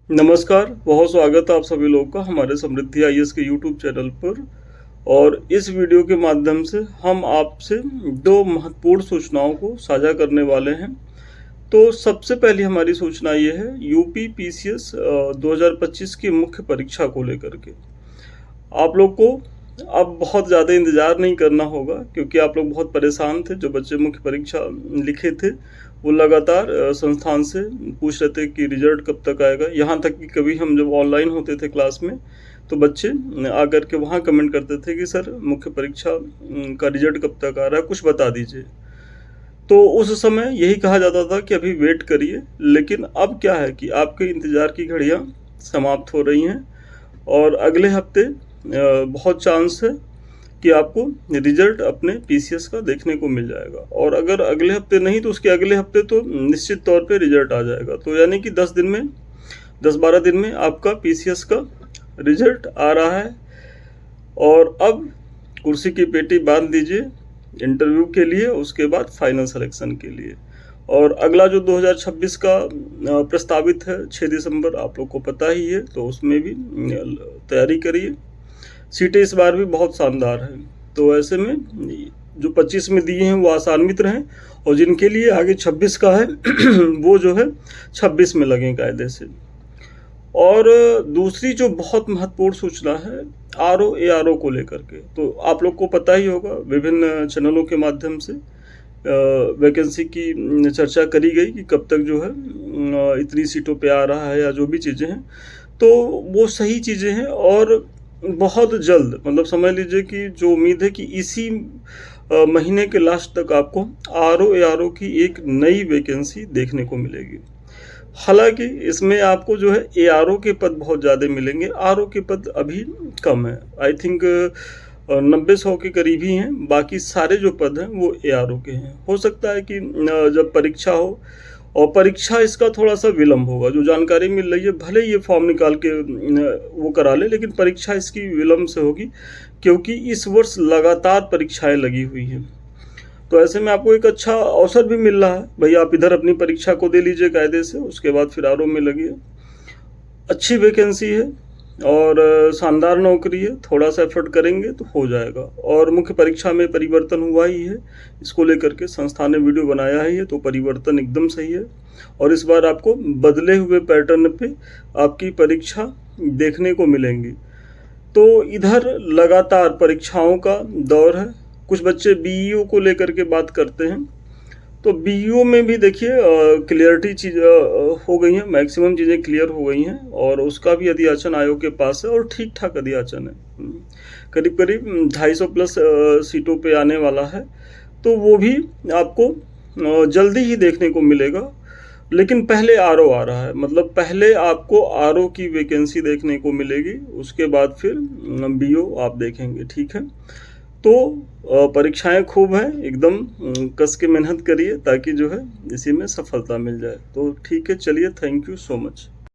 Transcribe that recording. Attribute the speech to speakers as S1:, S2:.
S1: नमस्कार, बहुत स्वागत है आप सभी लोगों का हमारे समृद्धि आईएएस के यूट्यूब चैनल पर। और इस वीडियो के माध्यम से हम आपसे दो महत्वपूर्ण सूचनाओं को साझा करने वाले हैं। तो सबसे पहली हमारी सूचना ये है यूपी पीसीएस 2025 की मुख्य परीक्षा को लेकर के। आप लोग को अब बहुत ज़्यादा इंतज़ार नहीं करना होगा, क्योंकि आप लोग बहुत परेशान थे। जो बच्चे मुख्य परीक्षा लिखे थे वो लगातार संस्थान से पूछ रहे थे कि रिजल्ट कब तक आएगा। यहाँ तक कि कभी हम जब ऑनलाइन होते थे क्लास में तो बच्चे आकर के वहाँ कमेंट करते थे कि सर मुख्य परीक्षा का रिजल्ट कब तक आ रहा है, कुछ बता दीजिए। तो उस समय यही कहा जाता था कि अभी वेट करिए, लेकिन अब क्या है कि आपके इंतज़ार की घड़ियाँ समाप्त हो रही हैं और अगले हफ्ते बहुत चांस है कि आपको रिजल्ट अपने पीसीएस का देखने को मिल जाएगा। और अगर अगले हफ्ते नहीं तो उसके अगले हफ्ते तो निश्चित तौर पे रिजल्ट आ जाएगा। तो यानी कि 10-12 दिन में आपका पीसीएस का रिजल्ट आ रहा है। और अब कुर्सी की पेटी बांध दीजिए इंटरव्यू के लिए, उसके बाद फाइनल सिलेक्शन के लिए। और अगला जो 2026 का प्रस्तावित है 6 दिसंबर, आप लोग को पता ही है, तो उसमें भी तैयारी करिए। सीटें इस बार भी बहुत शानदार हैं, तो ऐसे में जो 25 में दिए हैं वो आसान मित्र हैं, और जिनके लिए आगे 26 का है वो जो है 26 में लगें कायदे से। और दूसरी जो बहुत महत्वपूर्ण सूचना है आरओ को लेकर के, तो आप लोग को पता ही होगा विभिन्न चैनलों के माध्यम से वैकेंसी की चर्चा करी गई कि कब तक जो है इतनी सीटों पे आ रहा है या जो भी चीज़ें हैं, तो वो सही चीज़ें हैं। और बहुत जल्द, मतलब समझ लीजिए कि जो उम्मीद है कि इसी महीने के लास्ट तक आपको आरओ की एक नई वैकेंसी देखने को मिलेगी। हालांकि इसमें आपको जो है एआरओ के पद बहुत ज़्यादा मिलेंगे, आरओ के पद अभी कम है। आई थिंक 90-100 के करीब ही हैं। बाकी सारे जो पद हैं वो एआरओ के हैं। हो सकता है कि जब परीक्षा हो, और परीक्षा इसका थोड़ा सा विलम्ब होगा, जो जानकारी मिल रही है, भले ये फॉर्म निकाल के वो करा ले, लेकिन परीक्षा इसकी विलम्ब से होगी, क्योंकि इस वर्ष लगातार परीक्षाएं लगी हुई हैं। तो ऐसे में आपको एक अच्छा अवसर भी मिल रहा है, भाई आप इधर अपनी परीक्षा को दे लीजिए कायदे से, उसके बाद फिर आरओ में लगिए। अच्छी वैकेंसी है और शानदार नौकरी है, थोड़ा सा एफर्ट करेंगे तो हो जाएगा। और मुख्य परीक्षा में परिवर्तन हुआ ही है, इसको लेकर के संस्था ने वीडियो बनाया ही है, तो परिवर्तन एकदम सही है। और इस बार आपको बदले हुए पैटर्न पे आपकी परीक्षा देखने को मिलेंगी। तो इधर लगातार परीक्षाओं का दौर है। कुछ बच्चे बीईओ को लेकर के बात करते हैं, तो बीईओ में भी देखिए क्लियरिटी चीज़ हो गई है, मैक्सिमम चीज़ें क्लियर हो गई हैं, और उसका भी अधियाचन आयोग के पास है और ठीक ठाक अधियाचन है। करीब करीब 250 प्लस सीटों पे आने वाला है, तो वो भी आपको जल्दी ही देखने को मिलेगा। लेकिन पहले आरओ आ रहा है, मतलब पहले आपको आरओ की वैकेंसी देखने को मिलेगी, उसके बाद फिर बीओ आप देखेंगे, ठीक है। तो परीक्षाएं खूब हैं, एकदम कस के मेहनत करिए ताकि जो है इसी में सफलता मिल जाए। तो ठीक है, चलिए, थैंक यू सो मच।